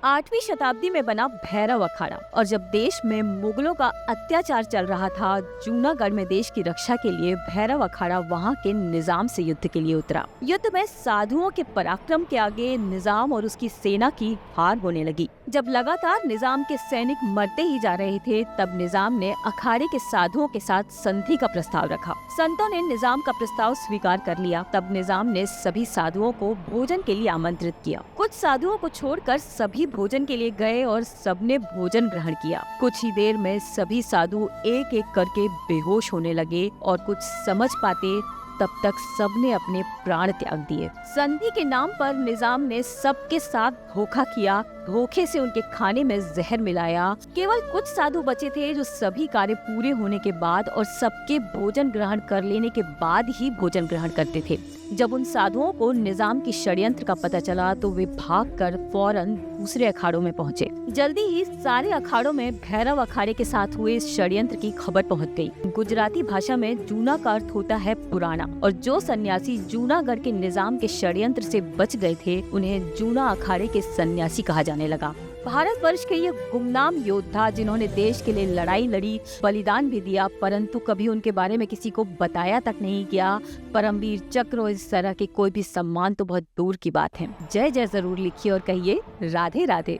8वीं शताब्दी में बना भैरव अखाड़ा। और जब देश में मुगलों का अत्याचार चल रहा था, जूनागढ़ में देश की रक्षा के लिए भैरव अखाड़ा वहाँ के निजाम से युद्ध के लिए उतरा। युद्ध में साधुओं के पराक्रम के आगे निजाम और उसकी सेना की हार होने लगी। जब लगातार निजाम के सैनिक मरते ही जा रहे थे, तब निजाम ने अखाड़े के साधुओं के साथ संधि का प्रस्ताव रखा। संतों ने निजाम का प्रस्ताव स्वीकार कर लिया। तब निजाम ने सभी साधुओं को भोजन के लिए आमंत्रित किया। कुछ साधुओं को छोड़कर सभी भोजन के लिए गए और सबने भोजन ग्रहण किया। कुछ ही देर में सभी साधु एक एक करके बेहोश होने लगे और कुछ समझ पाते तब तक सबने अपने प्राण त्याग दिए। संधि के नाम पर निजाम ने सबके साथ धोखा किया। धोखे से उनके खाने में जहर मिलाया। केवल कुछ साधु बचे थे जो सभी कार्य पूरे होने के बाद और सबके भोजन ग्रहण कर लेने के बाद ही भोजन ग्रहण करते थे। जब उन साधुओं को निजाम की षड्यंत्र का पता चला तो वे भागकर फौरन दूसरे अखाड़ों में पहुंचे। जल्दी ही सारे अखाड़ों में भैरव अखाड़े के साथ हुए षड्यंत्र की खबर पहुंच गई। गुजराती भाषा में जूना का अर्थ होता है पुराना, और जो सन्यासी जूनागढ़ के निजाम के षड्यंत्र से बच गए थे उन्हें जूना अखाड़े के सन्यासी कहा जाने लगा। भारतवर्ष के ये गुमनाम योद्धा जिन्होंने देश के लिए लड़ाई लड़ी, बलिदान भी दिया, परंतु कभी उनके बारे में किसी को बताया तक नहीं गया। परमवीर चक्र और इस तरह के कोई भी सम्मान तो बहुत दूर की बात है। जय जय जरूर लिखिए और कहिए राधे राधे।